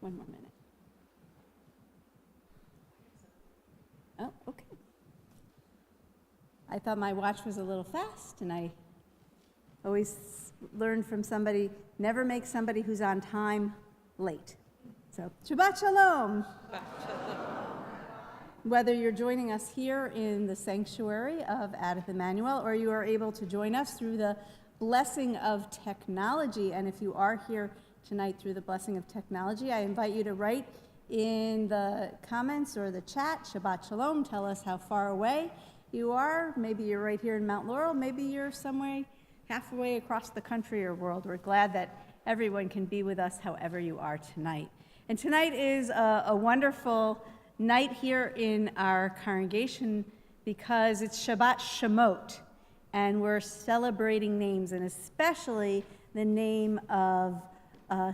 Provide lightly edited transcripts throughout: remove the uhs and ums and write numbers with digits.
One more minute. Oh, okay. I thought my watch was a little fast, and I always learned from somebody, never make somebody who's on time late. So, Shabbat Shalom. Whether you're joining us here in the sanctuary of Adith Emmanuel, or you are able to join us through the blessing of technology, and if you are here tonight through the blessing of technology, I invite you to write in the comments or the chat, Shabbat Shalom, tell us how far away you are. Maybe you're right here in Mount Laurel, maybe you're somewhere halfway across the country or world. We're glad that everyone can be with us however you are tonight. And tonight is a wonderful night here in our congregation because it's Shabbat Shemot, and we're celebrating names, and especially the name of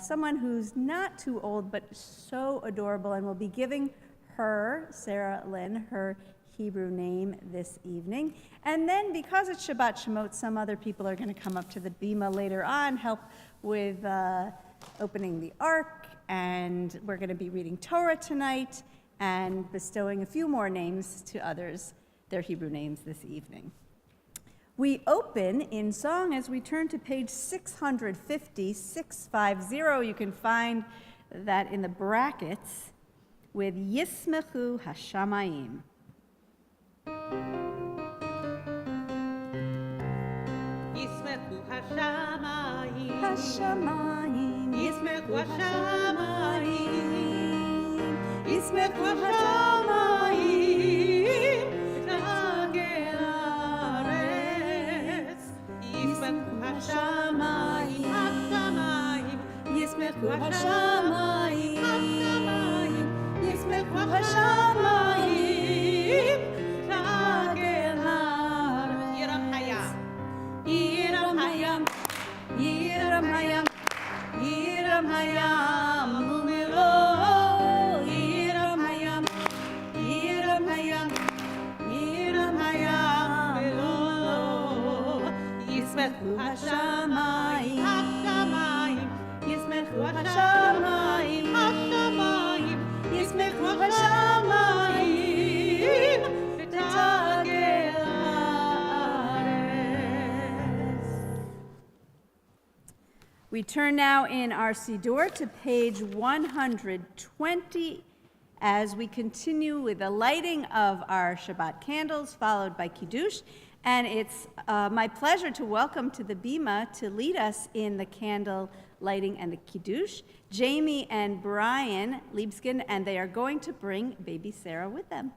someone who's not too old but so adorable, and we'll be giving her, Sarah Lynn, her Hebrew name this evening. And then because it's Shabbat Shemot, some other people are going to come up to the bima later on, help with opening the ark, and we're going to be reading Torah tonight and bestowing a few more names to others, their Hebrew names this evening. We open in song as we turn to page 650, 650. You can find that in the brackets with Yismechu Hashamayim. Yismechu Hashamayim, Hashamayim, Yismechu Hashamayim, Yismechu Hashamayim, Tagel Haaretz, Yismechu Hashamayim, Hashamayim, Yismechu Hashamayim, Hashamayim, Yismechu Hashamayim, Tagel Haaretz. Yiram Hayam, Yiram Hayam, Yiram Hayam, Yiram Hayam, Numero, Yiram Hayam, Yiram Hayam, Yiram Hayam, Melo, Yismechu Hashamayim, Hashamayim, Yismechu Hashamayim, Hashamayim, Yismechu Hashamayim, V'tagel Haaretz. We turn now in our Siddur to page 120 as we continue with the lighting of our Shabbat candles, followed by Kiddush. And it's my pleasure to welcome to the bima to lead us in the candle lighting and the Kiddush, Jamie and Brian Liebskin, and they are going to bring baby Sarah with them.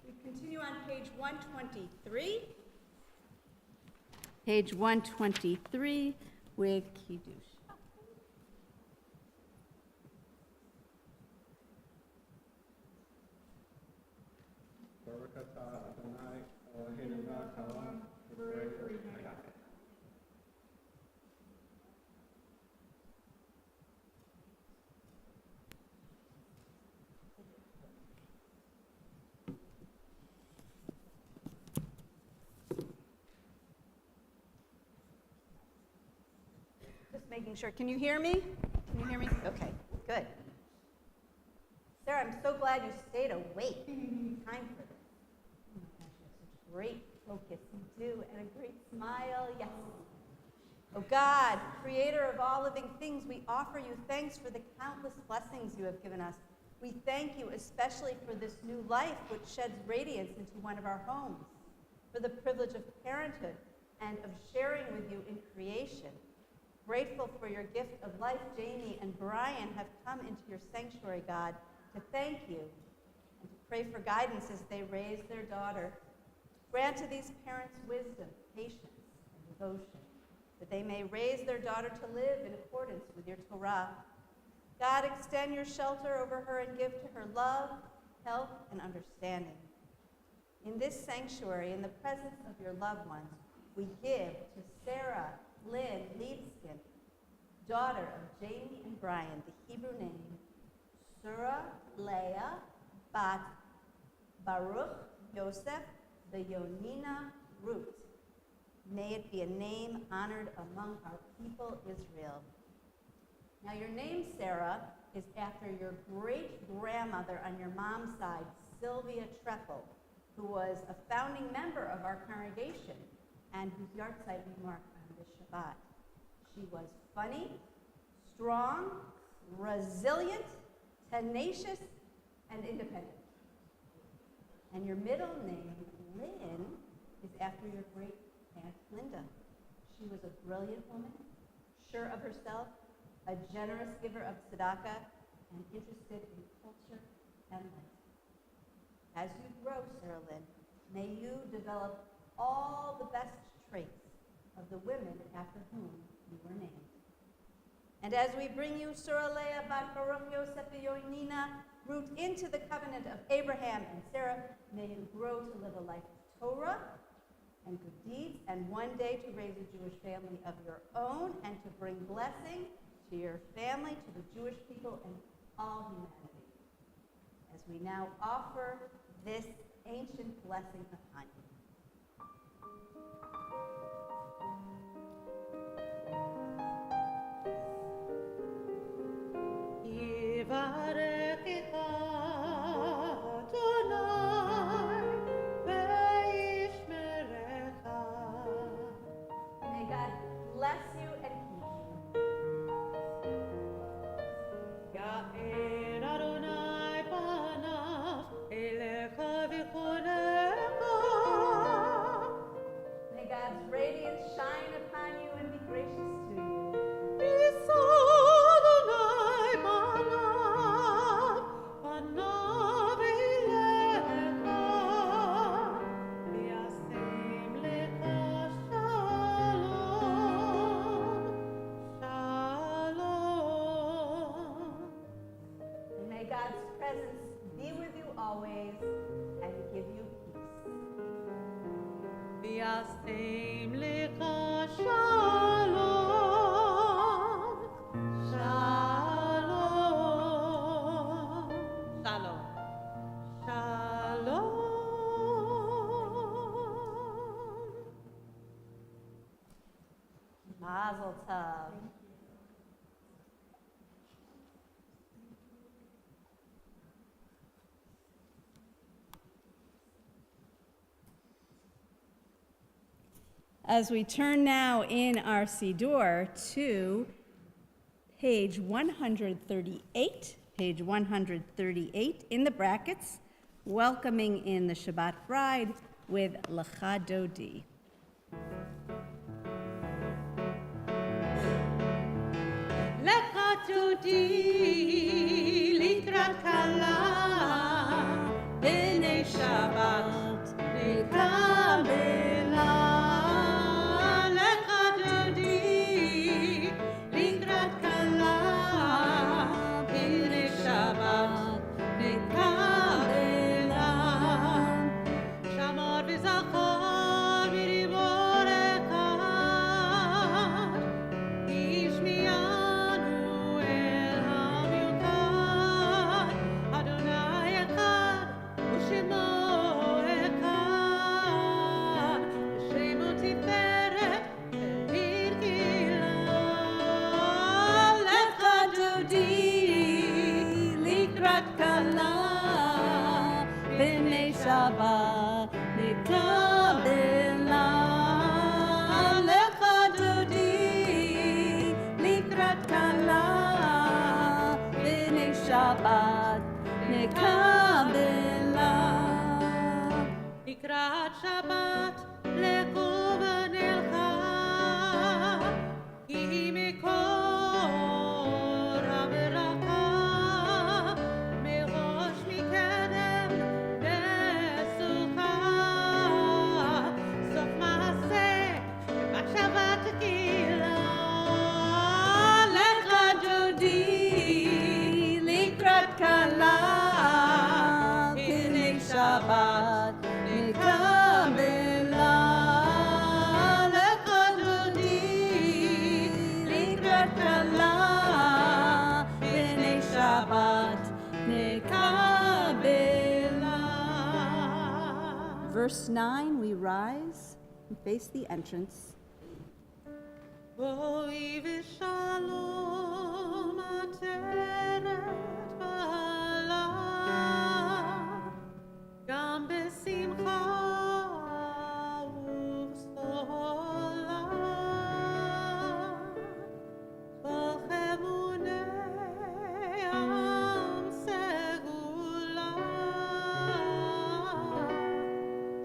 We continue on page 123. Page 123 with Kiddush. Just making sure. Can you hear me? Can you hear me? Okay, good. Sarah, I'm so glad you stayed awake. Time for this. Oh my gosh, you have such great focus. You do, and a great smile. Yes. Oh God, creator of all living things, we offer you thanks for the countless blessings you have given us We thank you especially for this new life which sheds radiance into one of our homes, for the privilege of parenthood and of sharing with you in creation. Grateful for your gift of life, Jamie and Brian have come into your sanctuary, God, to thank you and to pray for guidance as they raise their daughter. Grant to these parents wisdom, patience, and devotion, that they may raise their daughter to live in accordance with your Torah. God, extend your shelter over her and give to her love, health, and understanding. In this sanctuary, in the presence of your loved ones, we give to Sarah Lynn Liebskin, daughter of Jamie and Brian, the Hebrew name, Surah Leah Bat Baruch Yosef the Yonina Root. May it be a name honored among our people Israel. Now your name, Sarah, is after your great-grandmother on your mom's side, Sylvia Treffel, who was a founding member of our congregation and whose yahrzeit we mark on this Shabbat. She was funny, strong, resilient, tenacious, and independent. And your middle name, Lynn, is after your great-aunt Linda. She was a brilliant woman, sure of herself, a generous giver of tzedakah, and interested in culture and life. As you grow, Sarah Lynn, may you develop all the best traits of the women after whom you were named. And as we bring you Surah Leah Bat Baruch Yosef Yonina root into the covenant of Abraham and Sarah, may you grow to live a life of Torah and good deeds, and one day to raise a Jewish family of your own and to bring blessing to your family, to the Jewish people, and all humanity. As we now offer this ancient blessing upon you. May God bless you and keep you. May God's radiance shine upon you and be gracious to you. And may God's presence be with you always and give you peace. וישם לך שלום, שלום, שלום, שלום. Mazel tov. As we turn now in our Siddur to page 138 in the brackets, welcoming in the Shabbat bride with Lecha Dodi. לך תודי לקראת כלה, בני שבת נקבלה. לך תודי לקראת כלה, בני שבת נקבלה. שמור וזכור מריבו אחד, השמיענו אל המיוחד, אדוני אחד ושמו אחד, ושמו תפארת ותהילה. לך דודי לקראת כלה, בני שבת נקבלה. לך דודי לקראת כלה, בני שבת לקבלה. לקראת שבת לקום ונלכה, כי מקור הברכה, מראש מקדם נסוכה, סוף מעשה בשבת תקילה. לך דודי לקראת כלה, הנה שבת נקבלה. לך דודי לקראת כלה, הנה שבת נקבלה. Verse 9, we rise and face the entrance. בואי ושלום עטרת בעלה, גם בשמחה ובשולה, כולכם בני עם סגולה.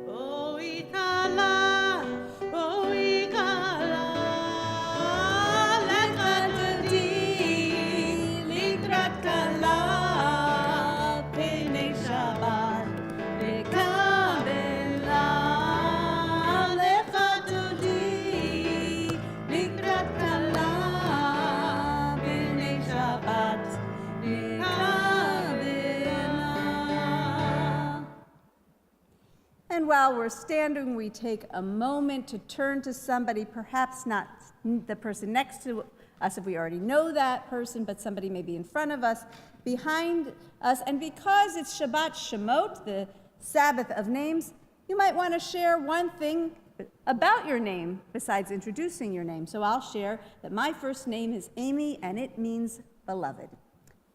בואי כלה, בואי כלה, לך דודי לקראת כלה, פני שבת נקבלה. לך דודי לקראת כלה, פני שבת נקבלה. And while we're standing, we take a moment to turn to somebody, perhaps not the person next to us if we already know that person, but somebody maybe in front of us, behind us. And because it's Shabbat Shemot, the Sabbath of names, you might want to share one thing about your name besides introducing your name. So I'll share that my first name is Amy, and it means beloved.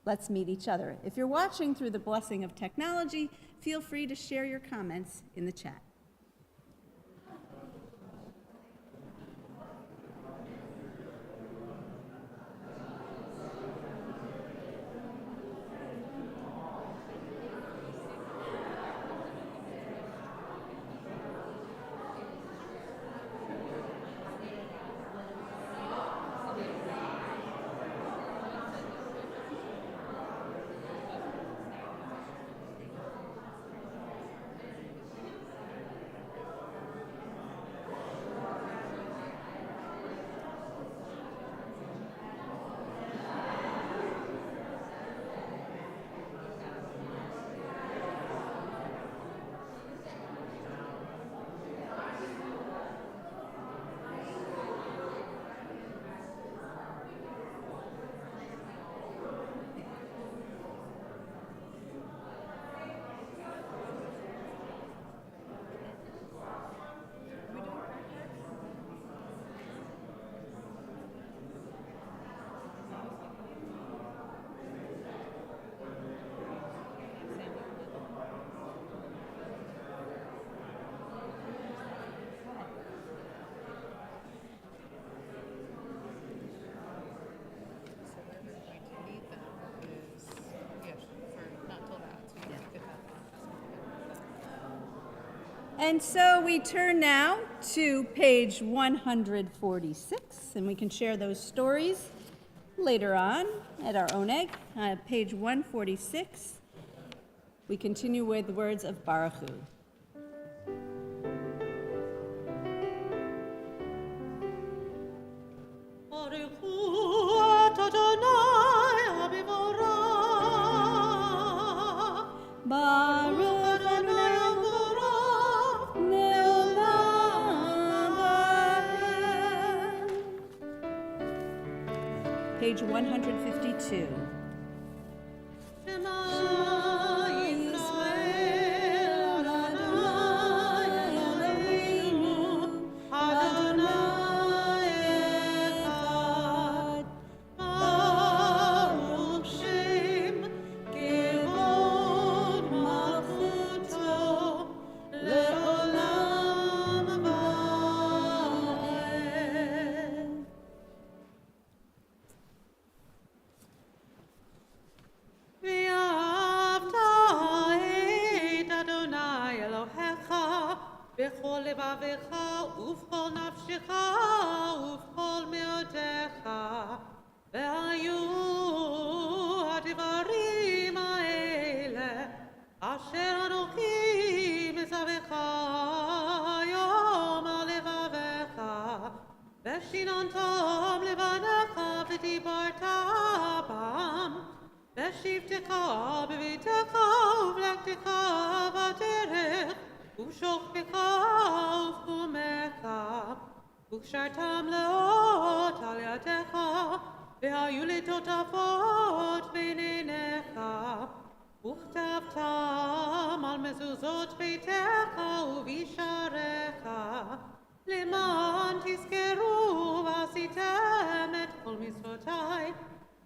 Let's meet each other. If you're watching through the blessing of technology, feel free to share your comments in the chat. And so we turn now to page 146, and we can share those stories later on at our own egg. Page 146, we continue with the words of Baruch Hu. Baruch Adonai Baruch Me'olam Va'ed. Page 152. Shema Yisrael, Adonai Eloheinu, Adonai Echad. Baruch Shem Kevod Malchuto Le'olam Va'ed. אלוהיך בכל לבביך ובכל נפשך ובכל מאודיך. והיו הדברים האלה אשר אנוכי מצווך היום על לבביך, ושיננתם לבניך ודיברת בם, בשבתך בביתך ובלכתך בדרך ובשוכבך ובקומך, וקשרתם לאות על ידיך, והיו לטוטפות בין עיניך, וכתבתם על מזוזות ביתך ובשעריך, למען תזכרו ועשיתם את כל מצוותיי,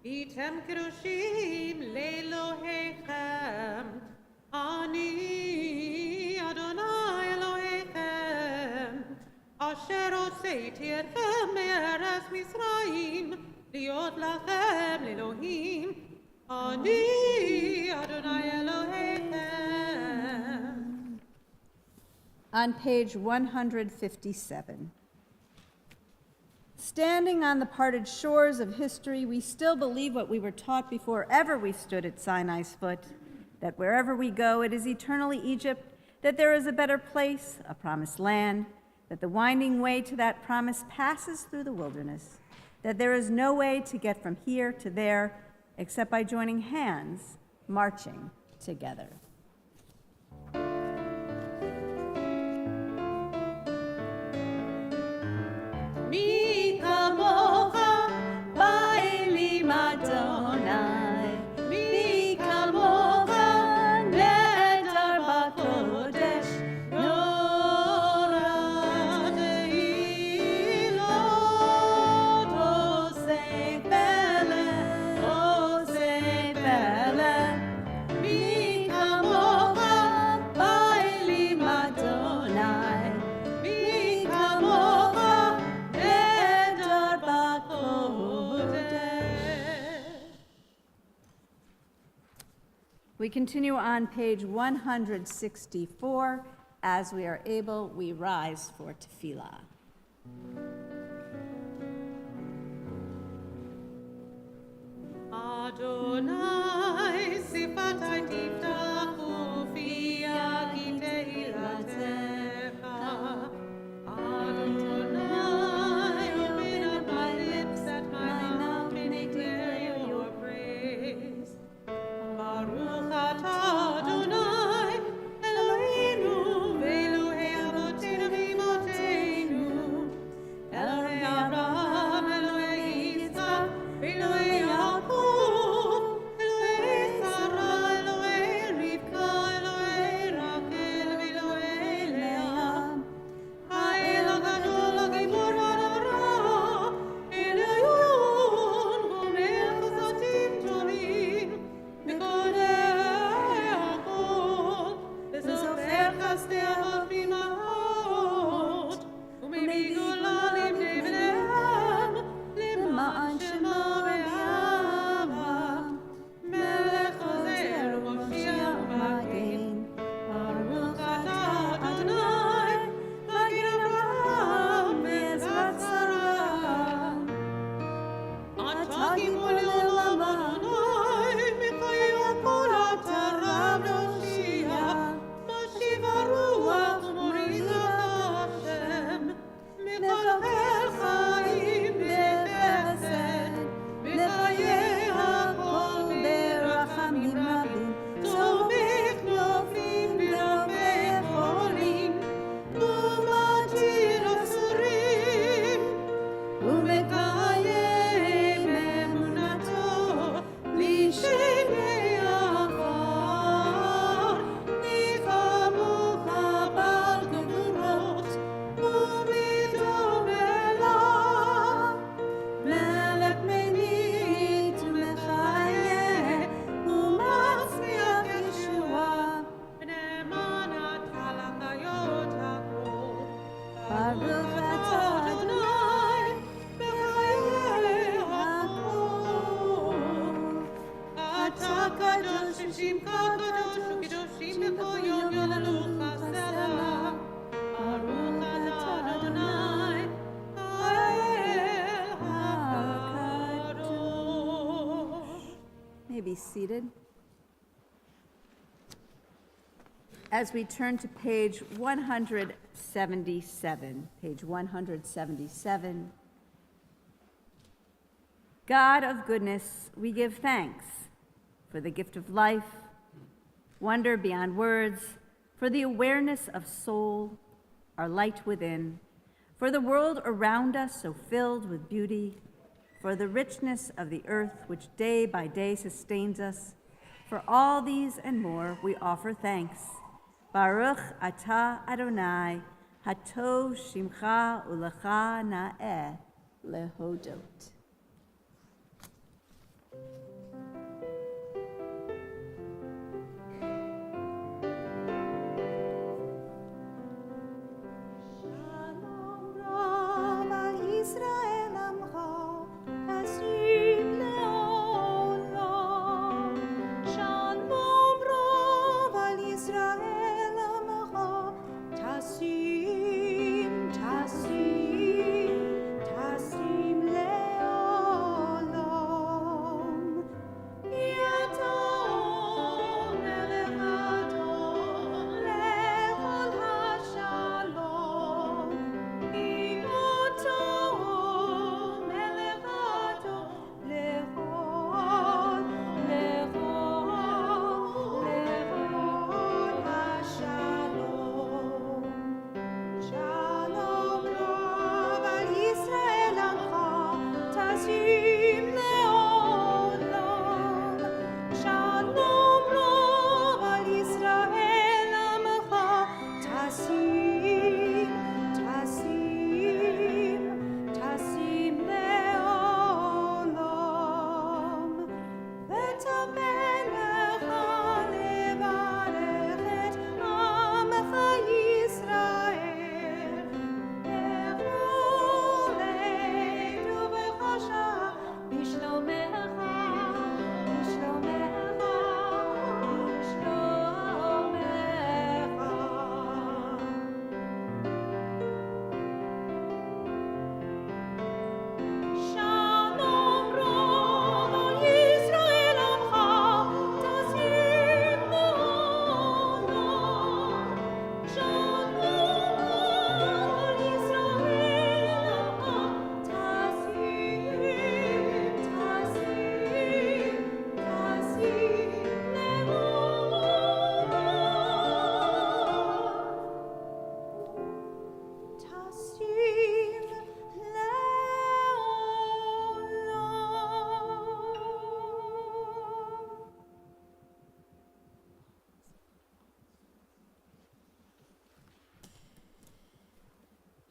והייתם קדושים לאלוהיכם. אני אדוני אלוהיכם, אשר הוצאתי אתכם מארץ מצרים, להיות לכם לאלוהים. אני אדוני אלוהיכם. On page 157. Standing on the parted shores of history, we still believe what we were taught before ever we stood at Sinai's foot, that wherever we go, it is eternally Egypt, that there is a better place, a promised land, that the winding way to that promise passes through the wilderness, that there is no way to get from here to there except by joining hands, marching together. מי כמוך באלים אדוני, מי כמוך נהדר בקודש, נורא תהילות, עושי פלא, עושי פלא. מי כמוך באלים אדוני, מי כמוך We continue on page 164. As we are able, we rise for tefillah. Adonai, sifatai tiftachu fi yagi tehilatecha. Adonai, open up my lips that my mouth may declare your praise. Baruch atah Adonai, Eloheinu, ve'Elohei avotenu v'imotenu, Elohei Abraham, Elohei Yitzchak, Elohei Yaakov, Elohei Sarah, Elohei Rivka, Elohei Rachel, ve'Elohei Leah. Ha'el ha'gadol ha'gibor ha'nara, Elion, gomel chasadim tovim, מקודש הכל, וזוכר חסדי אבות ממעות, ומביא גאולה לבני בניהם, למען שמו באהבה. מלך עוזר ומושיע ומגן, ברוך אתה אדוני, מגן אברהם בעזרת שרה. אתה גיבור לעולם אדוני, מחיי כל אתה רב להושיע, משיב הרוח ומוריד seated. As we turn to page 177, God of goodness, we give thanks for the gift of life, wonder beyond words, for the awareness of soul, our light within, for the world around us so filled with beauty, for the richness of the earth which day by day sustains us. For all these and more we offer thanks. Baruch atah Adonai, hatov shimcha ulecha na'eh lehodot.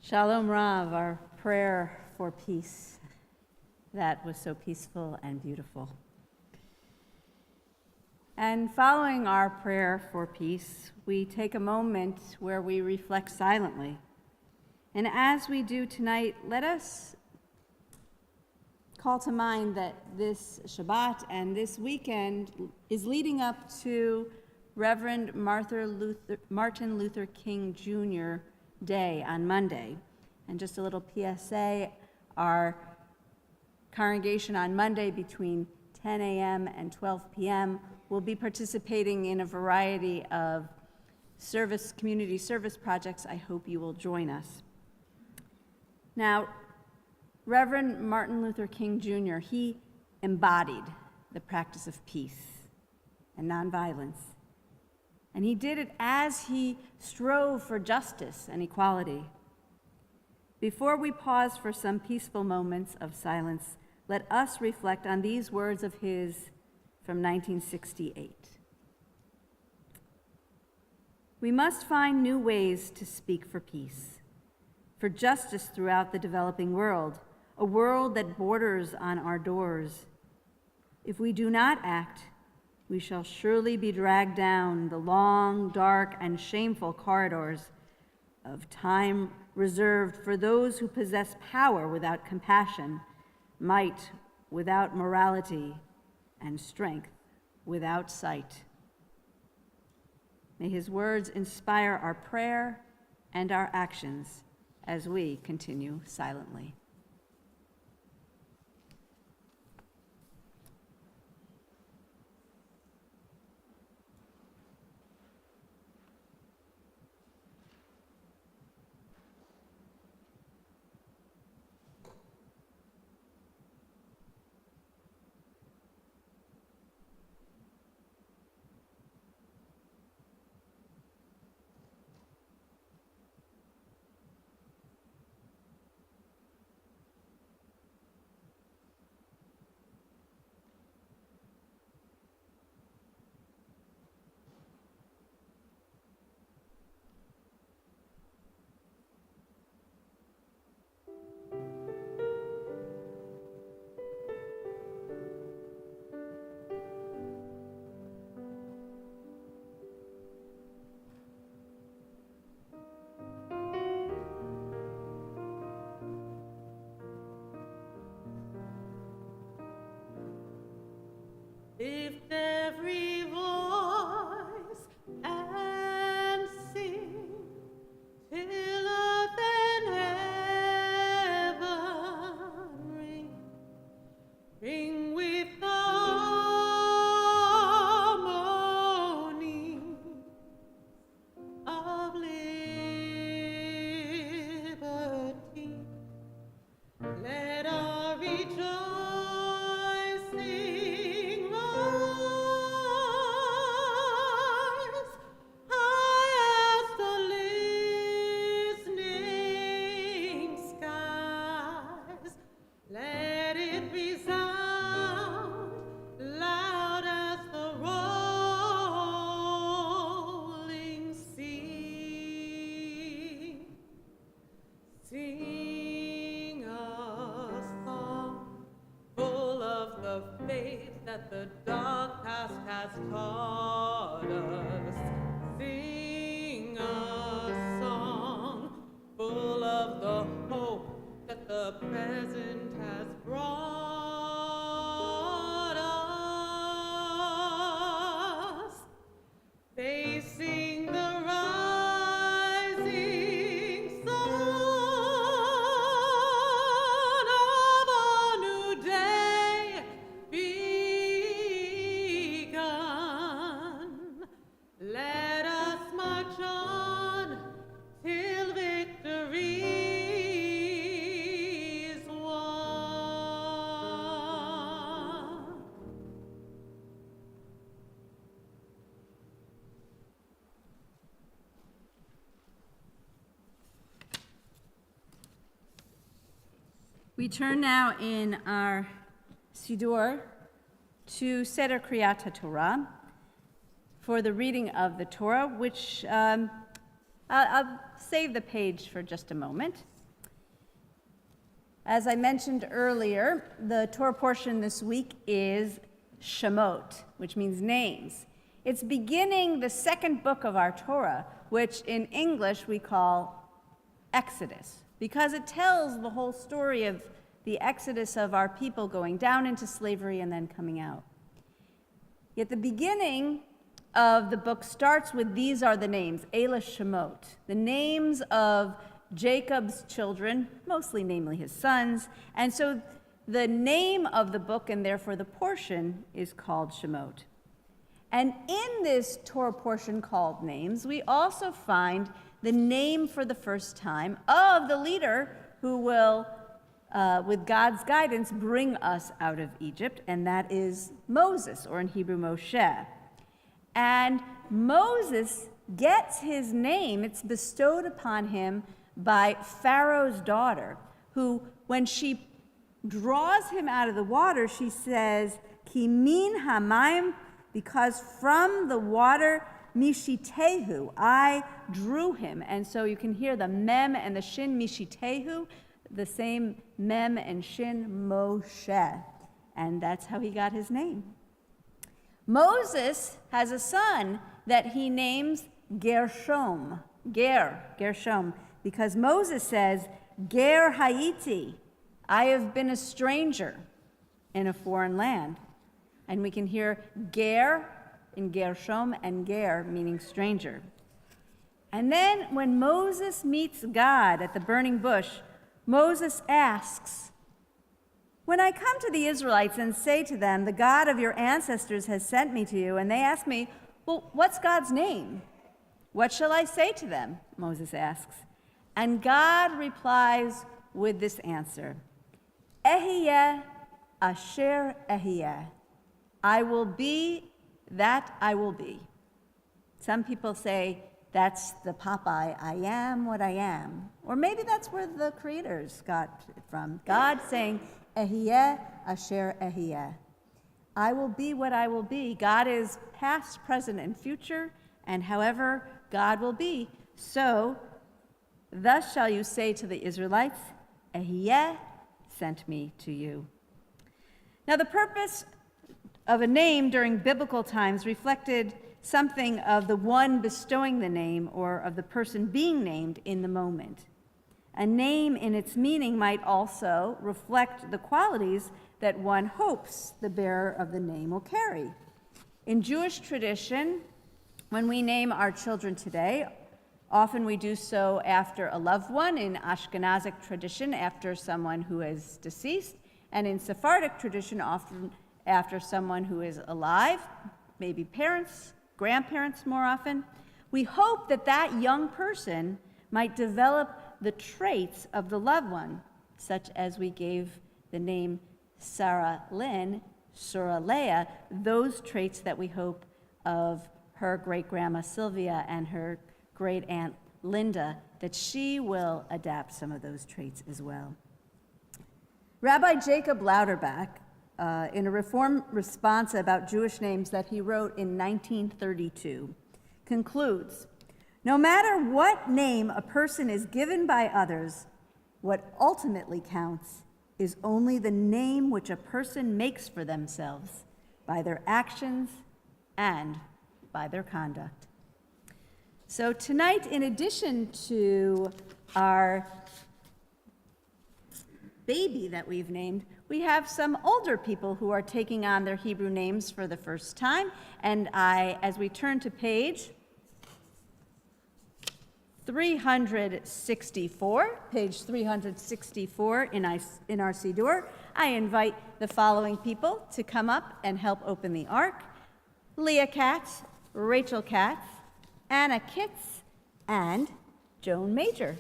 Shalom Rav, our prayer for peace. That was so peaceful and beautiful. And following our prayer for peace, we take a moment where we reflect silently. And as we do tonight, let us call to mind that this Shabbat and this weekend is leading up to Reverend Martin Luther King Jr. Day on Monday. And just a little PSA, our congregation on Monday between 10 a.m. and 12 p.m. will be participating in a variety of community service projects. I hope you will join us. Now, Reverend Martin Luther King Jr., he embodied the practice of peace and nonviolence. And he did it as he strove for justice and equality. Before we pause for some peaceful moments of silence, let us reflect on these words of his from 1968. We must find new ways to speak for peace, for justice throughout the developing world, a world that borders on our doors. If we do not act, we shall surely be dragged down the long, dark, and shameful corridors of time reserved for those who possess power without compassion, might without morality, and strength without sight. May his words inspire our prayer and our actions as we continue silently. taught us. Sing a song full of the hope that the present has brought us. Facing the rising sun of a new day begun. Let us march on till victory is won. We turn now in our Siddur to Seder Kriyat Torah for the reading of the Torah, which I'll save the page for just a moment. As I mentioned earlier, the Torah portion this week is Shemot, which means names. It's beginning the second book of our Torah, which in English we call Exodus, because it tells the whole story of the exodus of our people going down into slavery and then coming out. Yet the beginning of the book starts with these are the names, Eila Shemot, the names of Jacob's children, mostly namely his sons, and so the name of the book and therefore the portion is called Shemot. And in this Torah portion called names, we also find the name for the first time of the leader who will, with God's guidance, bring us out of Egypt, and that is Moses, or in Hebrew, Moshe. And Moses gets his name, it's bestowed upon him by Pharaoh's daughter, who, when she draws him out of the water, she says, Ki min hamayim, because from the water Mishitehu, I drew him. And so you can hear the mem and the shin, Mishitehu, the same mem and shin, Moshe. And that's how he got his name. Moses has a son that he names Gershom, Gershom, because Moses says, Ger Haiti, I have been a stranger in a foreign land. And we can hear Ger in Gershom and Ger meaning stranger. And then when Moses meets God at the burning bush, Moses asks, when I come to the Israelites and say to them, the God of your ancestors has sent me to you, and they ask me, well, what's God's name? What shall I say to them? Moses asks. And God replies with this answer, Ehyeh asher ehyeh. I will be that I will be. Some people say that's the Popeye, I am what I am. Or maybe that's where the creators got it from. God saying, Ehyeh asher ehyeh. I will be what I will be. God is past, present, and future, and however God will be. So, thus shall you say to the Israelites, Ehyeh sent me to you. Now, the purpose of a name during biblical times reflected something of the one bestowing the name or of the person being named in the moment. A name in its meaning might also reflect the qualities that one hopes the bearer of the name will carry. In Jewish tradition, when we name our children today, often we do so after a loved one, in Ashkenazic tradition, after someone who is deceased, and in Sephardic tradition, often after someone who is alive, maybe parents, grandparents more often. We hope that that young person might develop the traits of the loved one, such as we gave the name Sarah Lynn, Surah Leah, those traits that we hope of her great-grandma Sylvia and her great-aunt Linda, that she will adapt some of those traits as well. Rabbi Jacob Louderback, in a Reform response about Jewish names that he wrote in 1932, concludes, no matter what name a person is given by others, what ultimately counts is only the name which a person makes for themselves by their actions and by their conduct. So tonight, in addition to our baby that we've named, we have some older people who are taking on their Hebrew names for the first time. And as we turn to page 364, page 364 in our Siddur, I invite the following people to come up and help open the ark: Leah Katz, Rachel Katz, Anna Kitts, and Joan Major.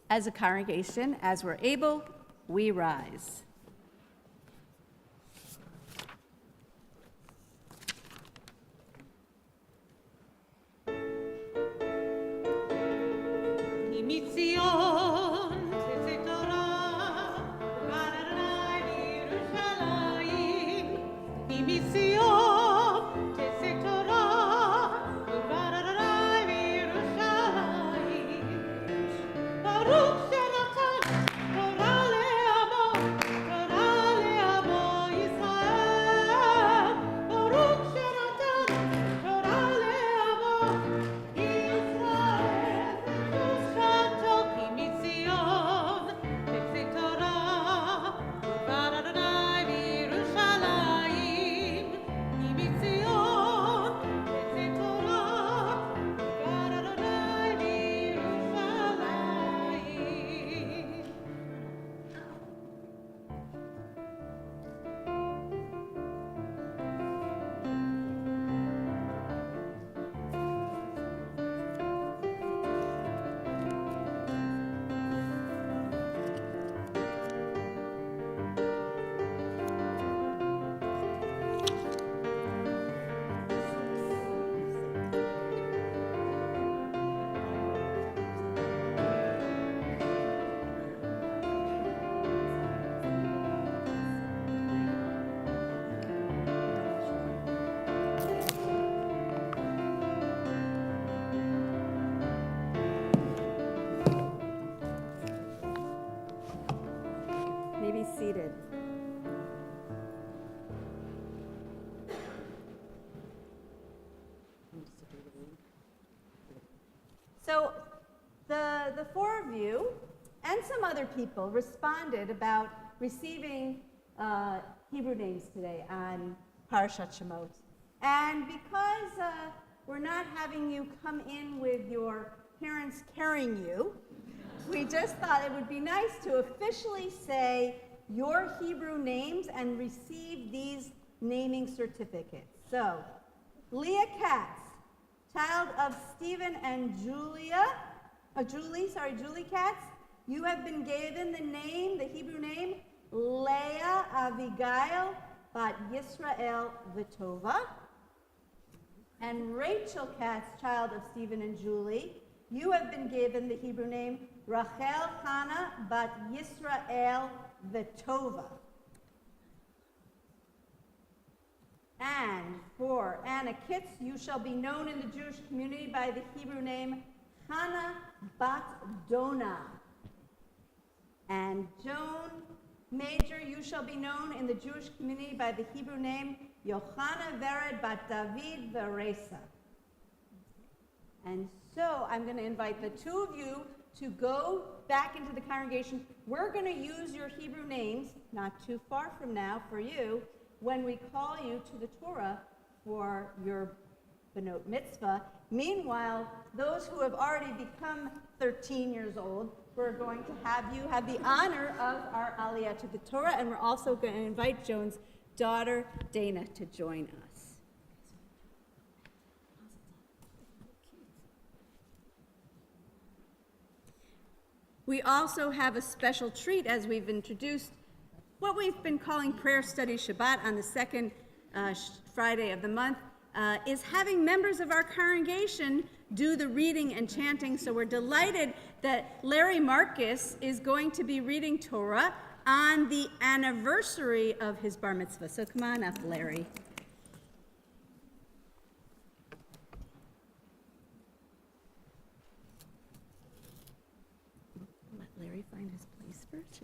As a congregation, as we're able, we rise. Mitzion, Tetzet Torah, Ukar Adonai v'Yerushalayim. Mitzion, Tetzet Torah, Ukar Adonai v'Yerushalayim. Baruch shenatan Torah le'amo, Torah le'amo Yisrael. Baruch shenatan Torah le'amo Yisrael. Be seated. So the four of you and some other people responded about receiving Hebrew names today on Parashat Shemot. And because we're not having you come in with your parents carrying you, we just thought it would be nice to officially say your Hebrew names and receive these naming certificates. So, Leah Katz, child of Stephen and Julie Katz, you have been given the Hebrew name, Leah Avigail Bat Yisrael Vitova. And Rachel Katz, child of Stephen and Julie, you have been given the Hebrew name Rachel Chana Bat Yisrael Vitova. And for Anna Kitts, you shall be known in the Jewish community by the Hebrew name Hannah Bat Dona. And Joan Major, you shall be known in the Jewish community by the Hebrew name Yochana Vered Bat David Veresa. And so I'm going to invite the two of you to go back into the congregation. We're going to use your Hebrew names, not too far from now for you, when we call you to the Torah for your Benot Mitzvah. Meanwhile, those who have already become 13 years old, we're going to have you have the honor of our Aliyah to the Torah, and we're also going to invite Joan's daughter, Dana, to join us. We also have a special treat as we've introduced what we've been calling Prayer Study Shabbat on the second Friday of the month, is having members of our congregation do the reading and chanting. So we're delighted that Larry Marcus is going to be reading Torah on the anniversary of his bar mitzvah. So come on up, Larry. Let Larry find his place first.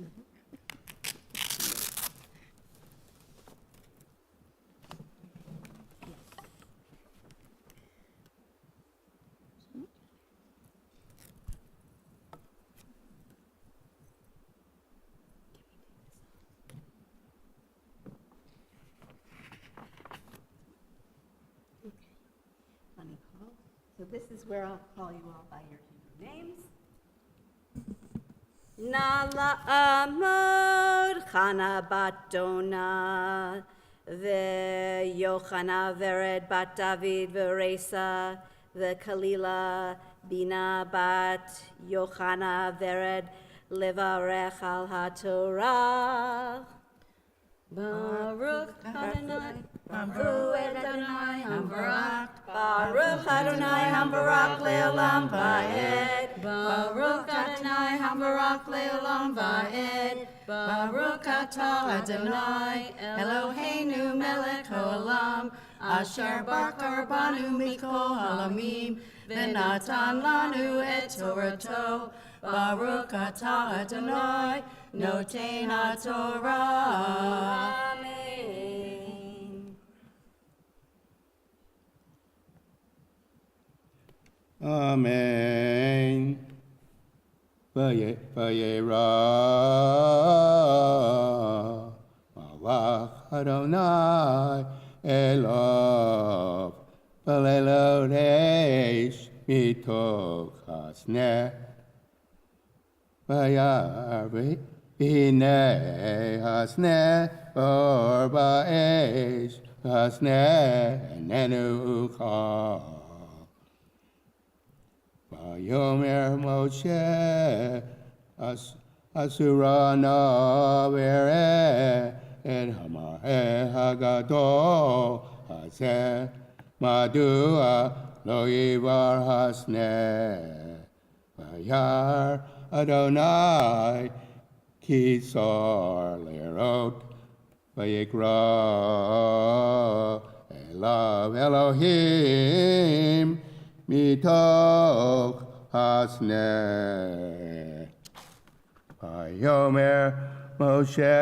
So this is where I'll call you all by your Hebrew names. Nala Amod Chana bat Dona Yochana Vered bat David Veresa Kalila Bina bat Yochana Vered Levarech al HaTorah. Baruch Adonai, Baruch Adonai, Hambarak, Baruch Adonai, Hambarak Leolam Vaed, Baruch Adonai, Hambarak Leolam Vaed, Baruch Atah Adonai, Eloheinu Melech Haolam, Asher Barakar Banu Mikol Halamim, V'natan Lanu et Torato, Baruch Atah Adonai, Noten HaTorah. Amen. Amen. Vayera Malach Adonai Elov V'lelo reish mitoch hasneh Vayar V'hinei hasneh or ba'esh hasneh enenu chal Vayomer Moshe Asura Navere Et Hamahe Hagadol Hazeh Madua Lo Yivar Hasneh Vayar Adonai Kisor Lerot Vayikra Elav Elohim Mitoch Hasneh. Vayomer Moshe,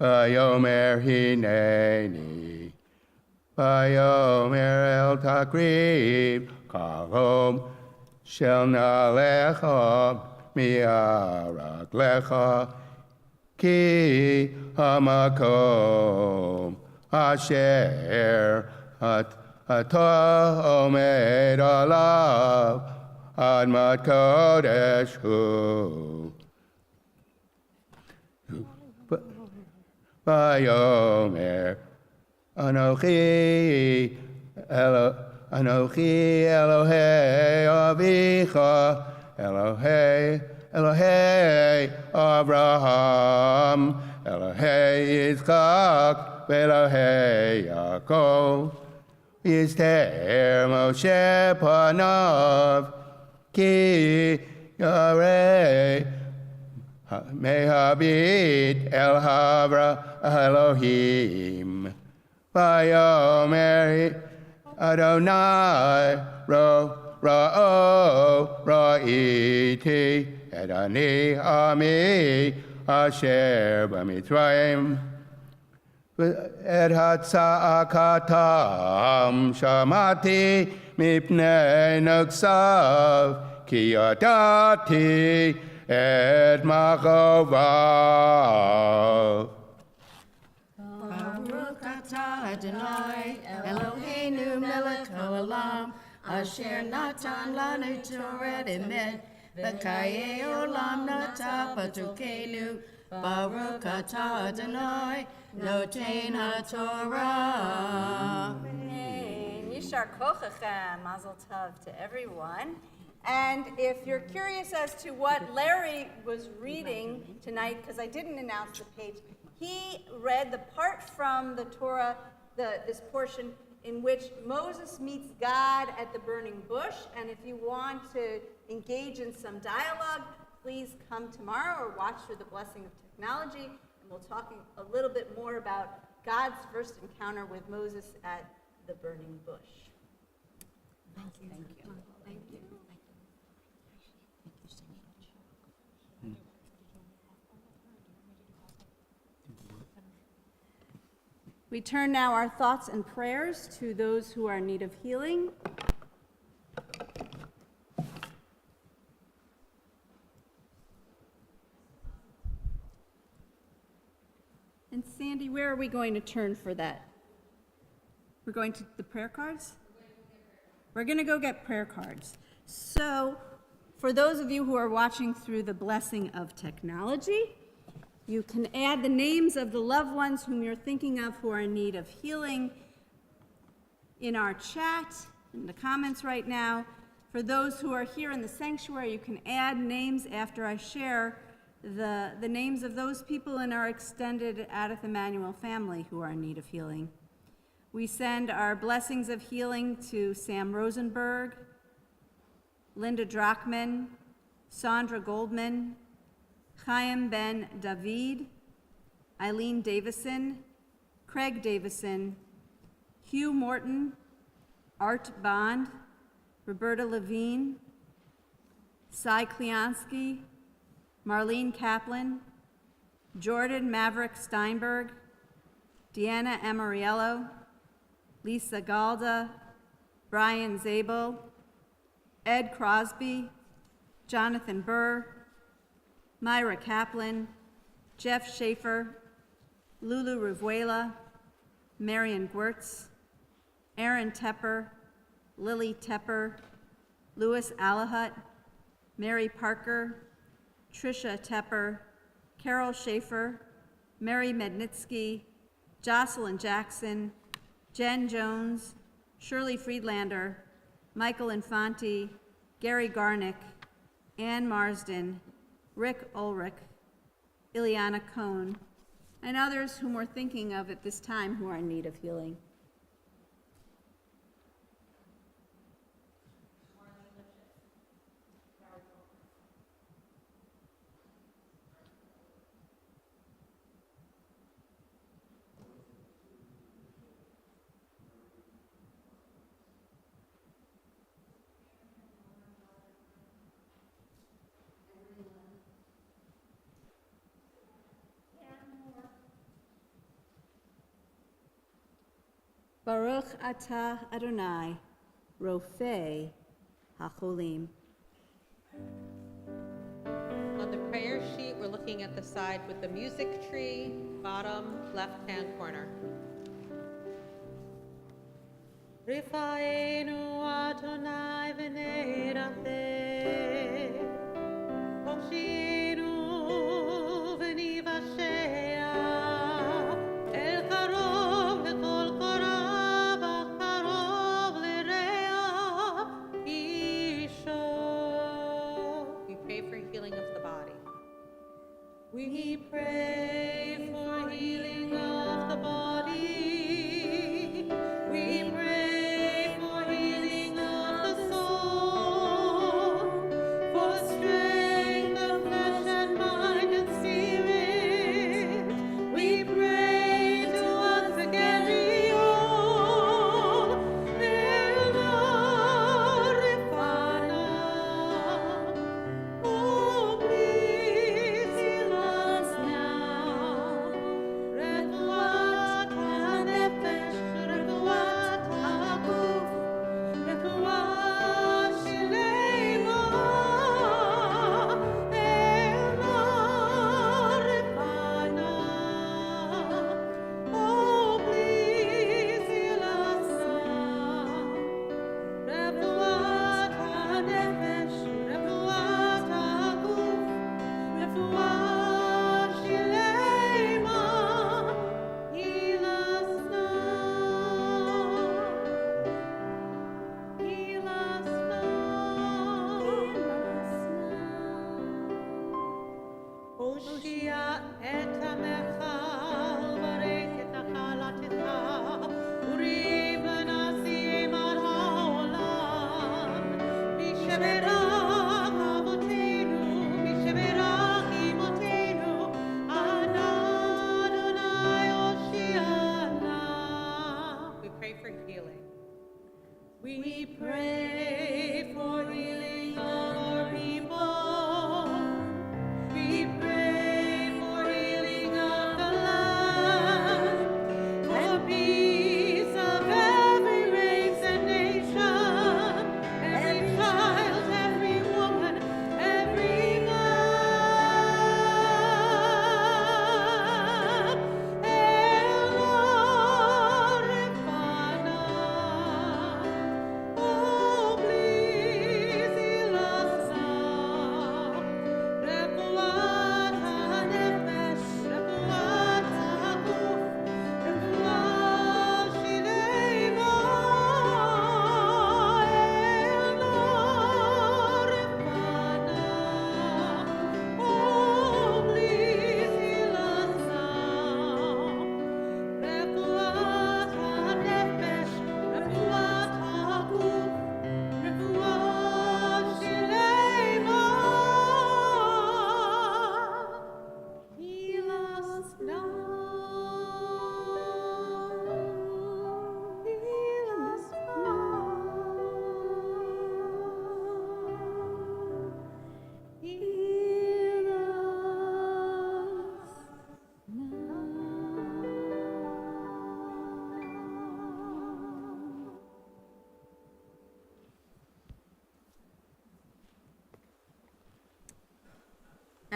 Vayomer Hineni, Vayomer El Takrib, Kalom, Shel Nalecha, Miarak Lecha, Ki Hamakom, Asher, Atah Omed Alav Admat Kodesh Hu Vayomer Anochi Elohei Avicha Elohei Abraham Elohei Yitzchak Elohei Yaakov Yister Moshe Panav Ki Yareh Mehabit El Havra Elohim Vayomer Adonai Ra'iti Et Ani Ami Asher B'Mitzrayim Et hatza'akatam shamati mipnei nuksav ki yadati et machovav. Baruch atah Adonai Eloheinu melech haolam asher natan lanu Torah emet v'chayei olam nata patukenu. Baruch atah Adonai Noten HaTorah. Amen. Yishar kochachem, mazel tov to everyone. And if you're curious as to what Larry was reading tonight, because I didn't announce the page, he read the part from the Torah, this portion in which Moses meets God at the burning bush. And if you want to engage in some dialogue, please come tomorrow or watch through the blessing of technology. And we'll talk a little bit more about God's first encounter with Moses at the burning bush. Thank you. Thank you. Thank you. We turn now our thoughts and prayers to those who are in need of healing. And Sandy, where are we going to turn for that? We're going to the prayer cards? we're going to go get prayer cards. So for those of you who are watching through the blessing of technology, you can add the names of the loved ones whom you're thinking of who are in need of healing in our chat, in the comments right now. For those who are here in the sanctuary, you can add names after I share the names of those people in our extended Adith Emmanuel family who are in need of healing. We send our blessings of healing to Sam Rosenberg, Linda Drachman, Sandra Goldman, Chaim Ben David, Eileen Davison, Craig Davison, Hugh Morton, Art Bond, Roberta Levine, Cy Kliansky, Marlene Kaplan, Jordan Maverick Steinberg, Deanna Amariello, Lisa Galda, Brian Zabel, Ed Crosby, Jonathan Burr, Myra Kaplan, Jeff Schaefer, Lulu Rivuela, Marion Gwertz, Aaron Tepper, Lily Tepper, Louis Alahut, Mary Parker, Tricia Tepper, Carol Schaefer, Mary Mednitsky, Jocelyn Jackson, Jen Jones, Shirley Friedlander, Michael Infanti, Gary Garnick, Ann Marsden, Rick Ulrich, Ileana Cohn, and others whom we're thinking of at this time who are in need of healing. Baruch atah Adonai, Rofei HaCholim. On the prayer sheet, we're looking at the side with the music tree, bottom left-hand corner. Rifaenu Adonai v'neiracheh, Hoshinu v'nivashea, El karov lechol korav, karov l'reah isho. We pray for healing of the body. We pray for healing of the body. We pray for healing of the soul, for strength of flesh and mind and spirit. We pray to once again renewal. Oh, please heal us now. Refuat hanefesh, refuat haguf, refuat shlema, Ela refana. Oh, please heal us now. Refuat hanefesh, refuat haguf, refuat shlema, heal us now. Heal us now. Hoshia et amecha, varek et nachalatecha, urim v'nasim al ha'olam. Misheberach avotenu, misheberach imotenu, Ana Adonai Hoshiana. We pray for healing. We pray for healing of our people. We pray for healing of the land, for peace of every race and nation, every child, every woman, every man. Ela refana. Oh,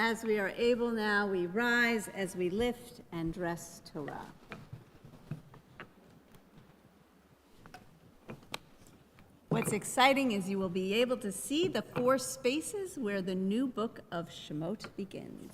As we are able now, we rise as we lift and dress Torah. What's exciting is you will be able to see the 4 spaces where the new book of Shemot begins.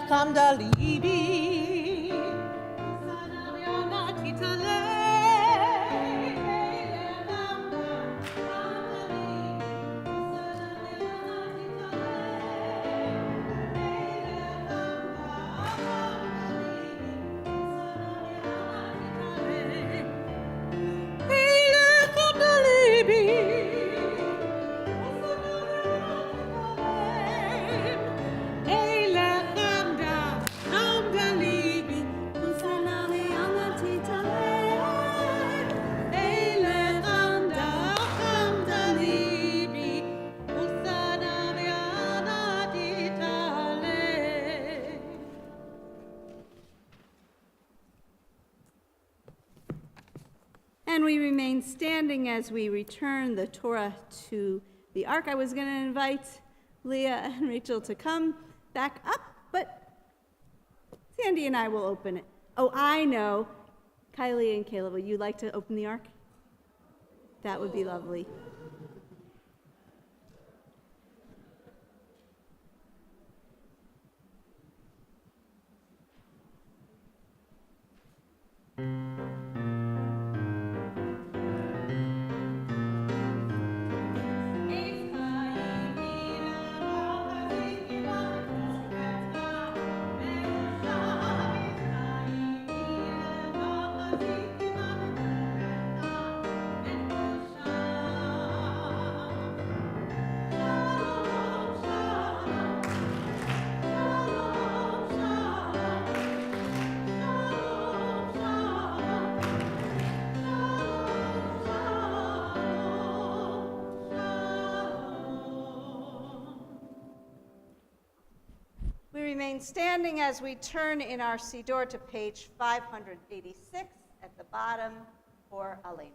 Come da libi, And we remain standing as we return the Torah to the Ark. I was going to invite Leah and Rachel to come back up, but Sandy and I will open it. Oh, I know. Kylie and Caleb, would you like to open the Ark? That would be lovely. We remain standing as we turn in our Siddur to page 586 at the bottom for Aleinu.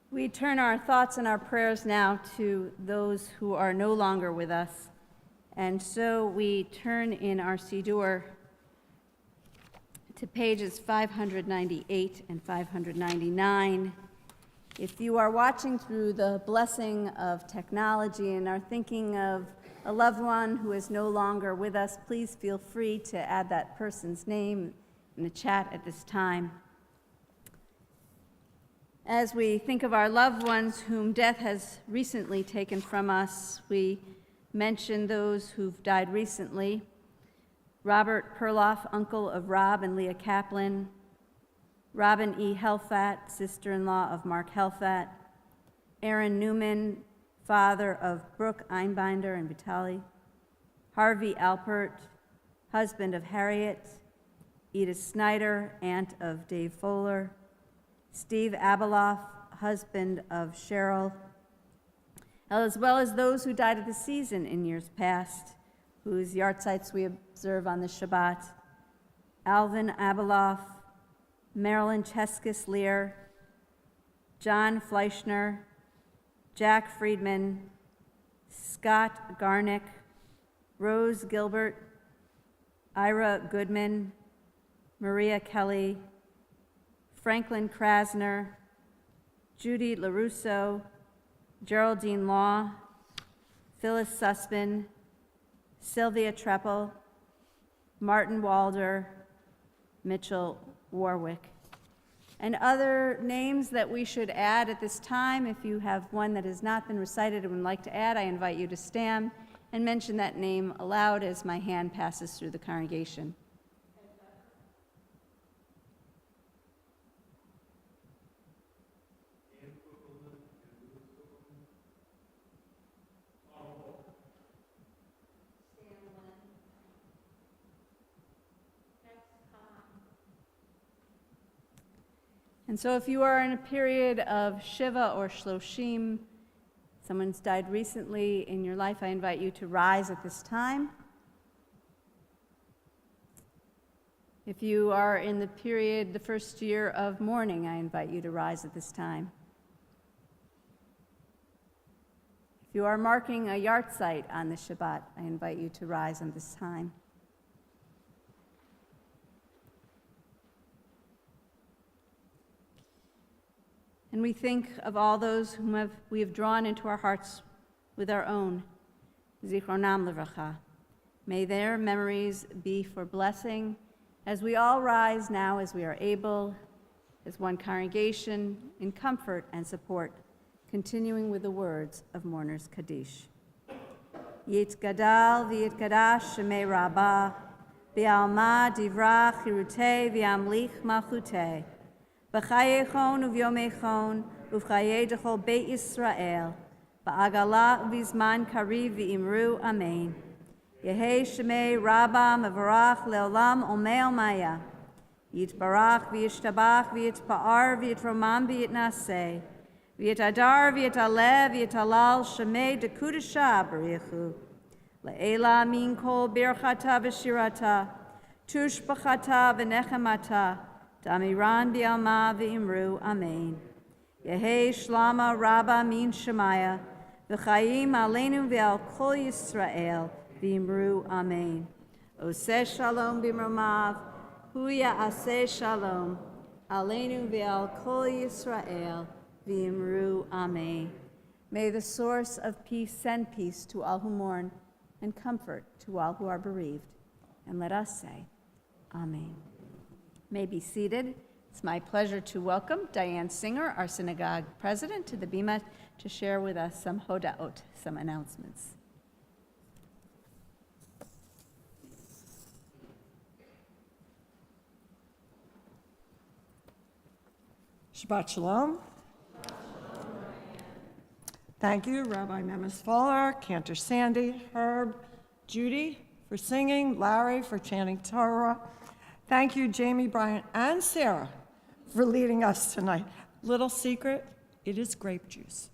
We turn our thoughts and our prayers now to those who are no longer with us. And so we turn in our Siddur to pages 598 and 599. If you are watching through the blessing of technology and are thinking of a loved one who is no longer with us, please feel free to add that person's name in the chat at this time. As we think of our loved ones whom death has recently taken from us, we mention those who've died recently. Robert Perloff, uncle of Rob and Leah Kaplan. Robin E. Helfat, sister-in-law of Mark Helfat. Aaron Newman, father of Brooke Einbinder and Vitali. Harvey Alpert, husband of Harriet. Edith Snyder, aunt of Dave Fowler. Steve Abeloff, husband of Cheryl, as well as those who died of the season in years past, whose yahrzeits we observe on the Shabbat. Alvin Abeloff, Marilyn Cheskis Lear, John Fleischner, Jack Friedman, Scott Garnick, Rose Gilbert, Ira Goodman, Maria Kelly, Franklin Krasner, Judy LaRusso, Geraldine Law, Phyllis Sussman, Sylvia Treppel, Martin Walder, Mitchell Warwick. And other names that we should add at this time, if you have one that has not been recited and would like to add, I invite you to stand and mention that name aloud as my hand passes through the congregation. And so if you are in a period of Shiva or Shloshim, someone's died recently in your life, I invite you to rise at this time. If you are in the period, the first year of mourning, I invite you to rise at this time. If you are marking a yahrzeit on the Shabbat, I invite you to rise at this time. And we think of all those whom we have drawn into our hearts with our own, Zichronam Livracha. May their memories be for blessing as we all rise now as we are able, as one congregation, in comfort and support, continuing with the words of Mourner's Kaddish. Yitgadal v'yitgadash shemei Rabbah, v'alma divrach chirutei v'amlich malchutei, B'chayechon uvyomechon uv'chaye dechol Beit Yisrael ba'agala u'vizman kariv v'imru amen. Yehei shemei Rabbah mevarach leolam omei omaya. Yitbarach v'yishtabach v'yitpa'ar v'yitromam v'yitnaseh. V'yitadar v'yitaleh v'yitalal shemei dekudesha b'richu. Le'ela min kol birchata v'shirata. Tush b'chata v'nechemata. Damiran bi'alma v'imru, amen. Yehei shlama rabba min shemaya, v'chayim aleinu v'al kol Yisrael, v'imru, amen. Oseh shalom b'mromav, hu ya'aseh shalom, aleinu v'al kol Yisrael, v'imru, amen. May the source of peace send peace to all who mourn, and comfort to all who are bereaved. And let us say, amen. May be seated. It's my pleasure to welcome Diane Singer, our synagogue president, to the bima to share with us some hodaot, some announcements. Shabbat Shalom. Thank you, Rabbi Memes Fowler, Cantor Sandy, Herb, Judy for singing, Larry for chanting Torah. Thank you, Jamie, Brian, and Sarah for leading us tonight. Little secret, it is grape juice.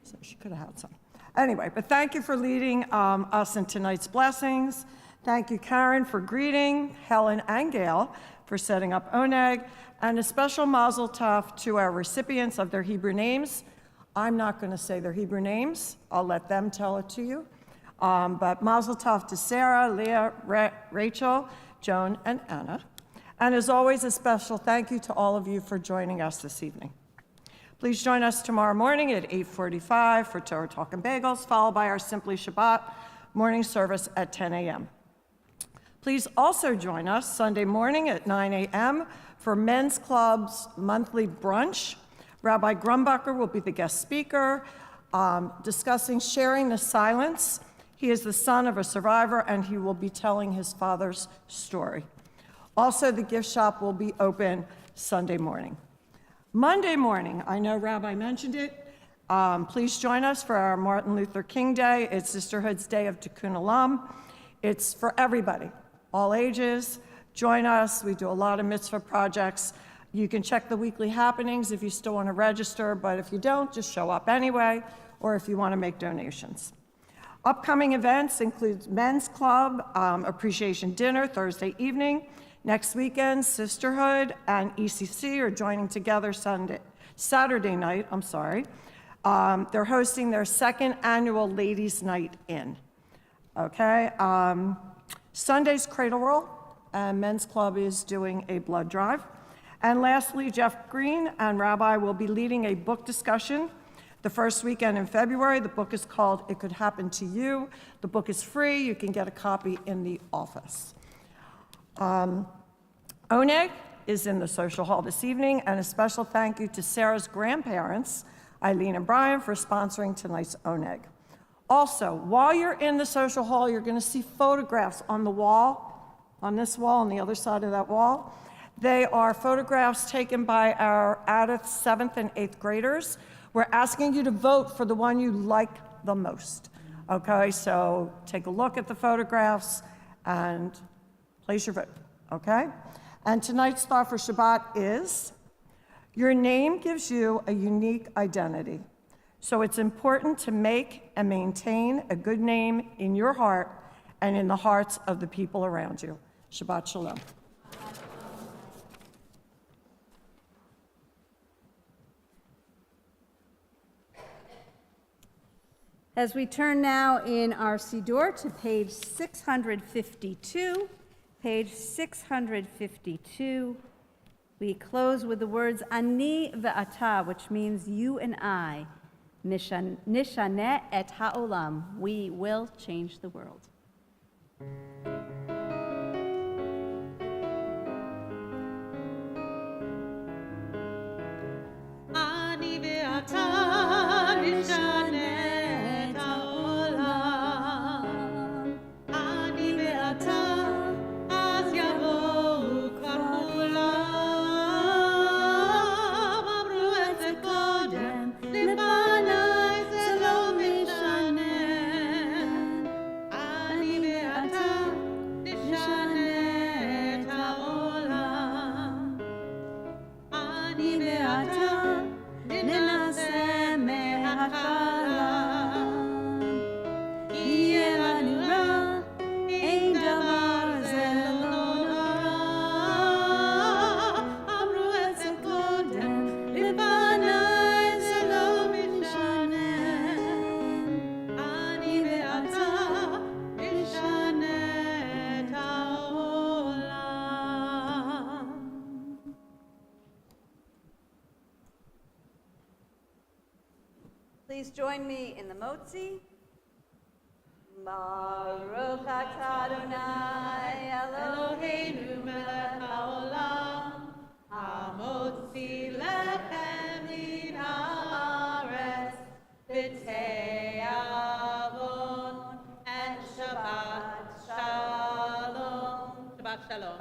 So she could have had some. Anyway, but thank you for leading us in tonight's blessings. Thank you, Karen, for greeting, Helen and Gail for setting up Oneg, and a special mazel tov to our recipients of their Hebrew names. I'm not going to say their Hebrew names. I'll let them tell it to you. But mazel tov to Sarah, Leah, Rachel, Joan, and Anna. And as always, a special thank you to all of you for joining us this evening. Please join us tomorrow morning at 8:45 for Torah Talk and Bagels, followed by our Simply Shabbat morning service at 10 a.m. Please also join us Sunday morning at 9 a.m. for Men's Club's monthly brunch. Rabbi Grumbacher will be the guest speaker. discussing sharing the silence. He is the son of a survivor, and he will be telling his father's story. Also, the gift shop will be open Sunday morning. Monday morning, I know Rabbi mentioned it, please join us for our Martin Luther King Day. It's Sisterhood's Day of Tikkun Olam. It's for everybody, all ages. Join us. We do a lot of mitzvah projects. You can check the weekly happenings if you still want to register, but if you don't, just show up anyway, or if you want to make donations. Upcoming events include Men's Club, Appreciation Dinner Thursday evening. Next weekend, Sisterhood and ECC are joining together Saturday night. They're hosting their second annual Ladies' Night In. Okay. Sunday's Cradle Roll, and Men's Club is doing a blood drive. And lastly, Jeff Green and Rabbi will be leading a book discussion the first weekend in February. The book is called It Could Happen to You. The book is free. You can get a copy in the office. Oneg is in the social hall this evening, and a special thank you to Sarah's grandparents, Eileen and Brian, for sponsoring tonight's Oneg. Also, while you're in the social hall, you're going to see photographs on the wall, on this wall, on the other side of that wall. They are photographs taken by our Addith 7th and 8th graders. We're asking you to vote for the one you like the most. Okay, so take a look at the photographs and place your vote, okay? And tonight's thought for Shabbat is, your name gives you a unique identity. So it's important to make and maintain a good name in your heart and in the hearts of the people around you. Shabbat Shalom. As we turn now in our Siddur to page 652, we close with the words Ani ve'ata, which means you and I, nishaneh et ha'olam, we will change the world. Ani ve'ata nishaneh et ha'olam. Ani ve'ata az yavo'u kvar kulam. Amru et זה קודם, לפניי זה לא משנה. אני ואתה נשנה את העולם. אני ואתה ננסה מההתחלה. יהיה לנו רע, אין דבר זה לא נורא. אמרו את זה קודם, לפניי זה לא משנה. אני ואתה נשנה את העולם. Please join me in the Motzi. Baruch atah Adonai Eloheinu melech haolam, המוציא לחם מן הארץ, פצעי עוון, and Shabbat Shalom. Shabbat Shalom.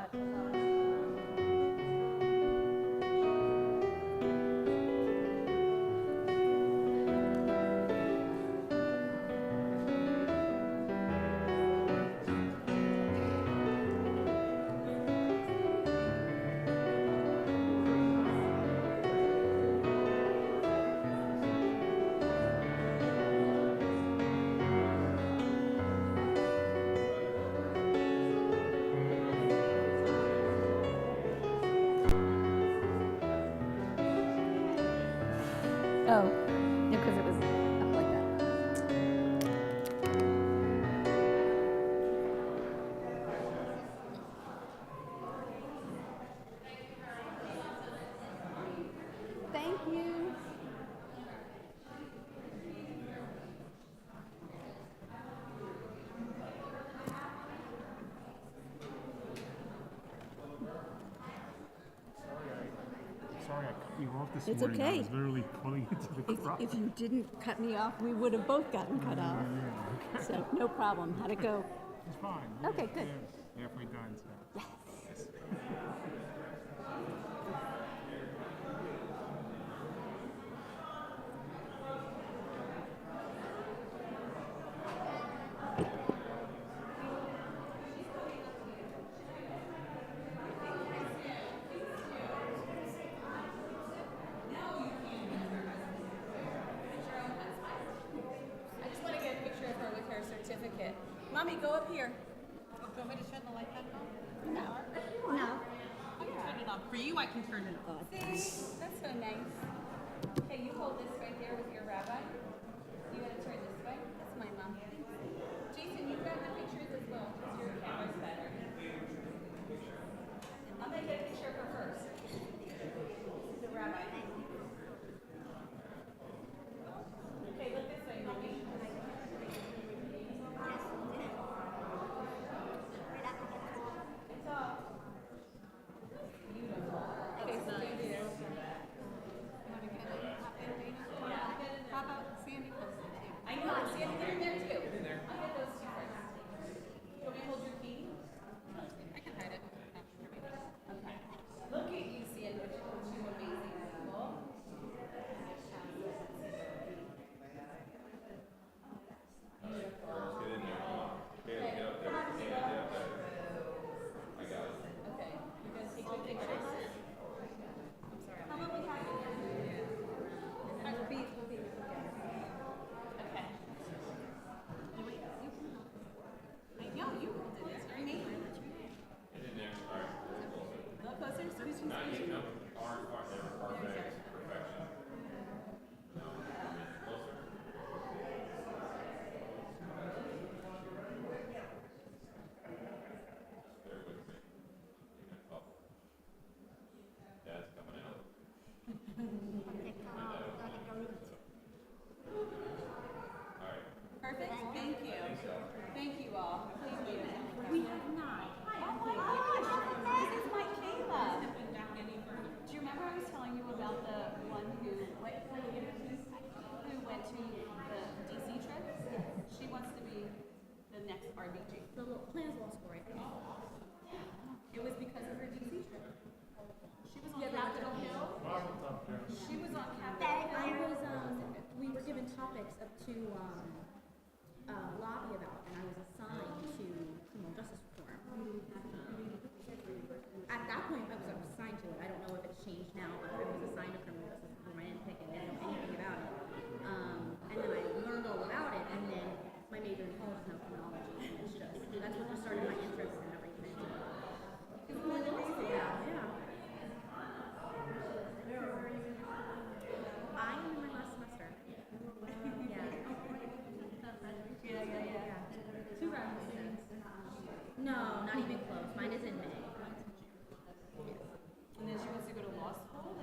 Oh, yeah, because it was up like that. Thank you. Sorry, I cut you off off this It's morning. okay. I was literally pulling into the crowd. If you didn't cut me off, we would have both gotten cut off. So no problem. How'd it go? It's fine. Okay, good. Yeah, halfway done. So. Yes. I just want to get a picture of her with her certificate. Mommy, go up here. Do you want me to turn the light back on? No. No. I can turn it on. For you, I can turn it on. See? That's so nice. Okay, you hold this right there with your rabbi. You got to turn this way. That's my mom. Jason, you've got the pictures as well because your camera's better. I'm going to get a picture of her first. The rabbi. Okay, look this way, mommy. It's off. Beautiful. Okay, so do this. Want to get it? Hop in, Dana? Yeah. How about Sandy comes in too? I know, Sandy, get in there too. I'll get those two first. You want me to hold your key? I can hide it. Okay. Look at you, Sandy, what you amazing people. Okay, you're gonna take good pictures? I'm sorry. How about we have it here? And we'll be together. Okay. Oh, wait, you can help. I know, you did this for me. Get in there, all right. A little closer, squeeze in, squeeze in. Perfect, thank you. Thank you all. Thank you. We have not. Oh my gosh, this is my Kayla. Do you remember I was telling you about the one who went to the DC trip? She wants to be the next RBG. The plans law school, right? It was because of her DC trip. She was on Capitol Hill. She was on Capitol Hill. We were given topics up to lobby about, and I was assigned to criminal justice reform. At that point, I was assigned to it. I don't know if it's changed now, but I was assigned to criminal justice reform. I didn't pick it. I didn't know anything about it. And then I learned all about it, and then my major in college is now criminology. And it's just, that's what started my interest in everything. It's really amazing. Yeah. I am in my last semester. Yeah. 2 rounds. No, not even close. Mine is in May. And then she wants to go to law school,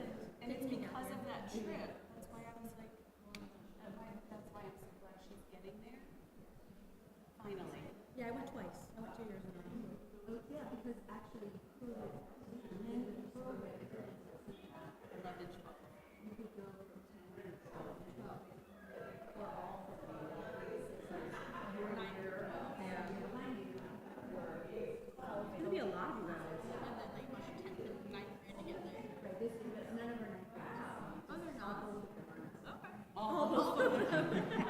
and it's because of that trip. That's why I was like, that's why I'm so glad she's getting there. Finally. Yeah, I went twice. I went 2 years ago. Yeah, because actually, it's gonna be a lot of you guys.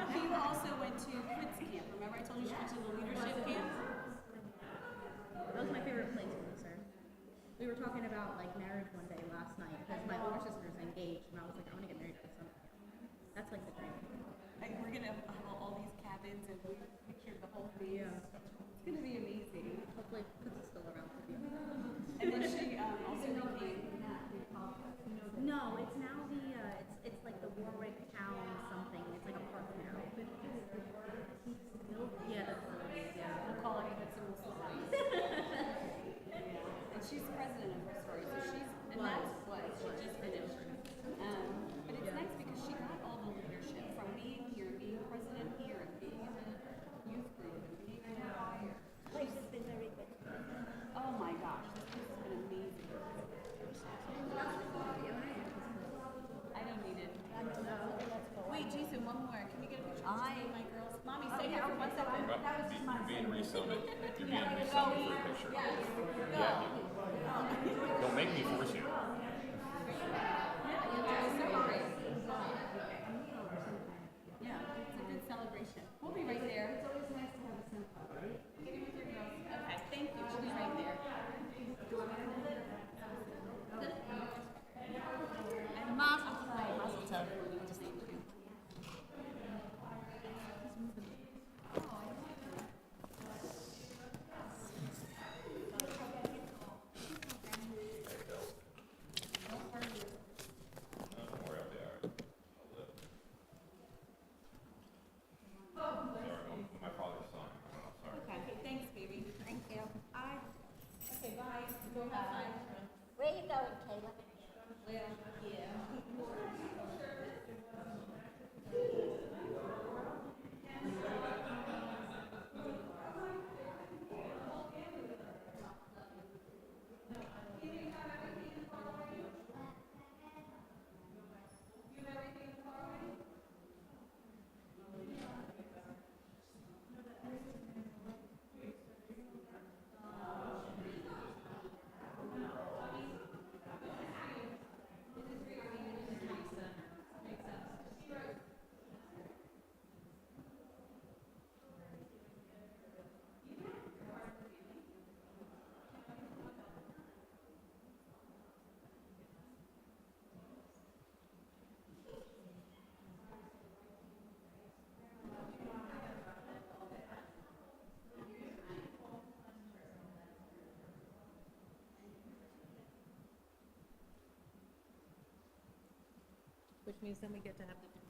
Kayla also went to Quits Camp. Remember I told you she went to the leadership camp? That was my favorite place, sir. We were talking about like marriage one day last night because my older sister's engaged, and I was like, I want to get married at summer camp. That's like the dream. And we're gonna have all these cabins, and we pictured the whole thing. Yeah. It's gonna be amazing. Hopefully, Prince is still around for you. And then she also became. No, it's now the it's like the Warwick Town something. It's like a park now. Yeah, that's what it is. Yeah. We'll call it Quits and Stories. And she's president of her story, so she's and that's what she just finished. But it's nice because she got all the leadership from being here, being president here, and being in the youth group, and being in the choir. Place has been very good. Oh my gosh, this place has been amazing. You're being resummon. You're being resummoned for a picture. Yeah. Don't make me force you. Yeah, it's a good celebration. We'll be right there. It's always nice to have a sense. Get with your girls. Okay, thank you. We'll be right there. And Mazel Tov. Mazel Tov. Just thank you. My father's son. Sorry. Okay, thanks, baby. Thank you. Okay, bye. Go have fun. Where you going, Kayla? Which means then we get to have the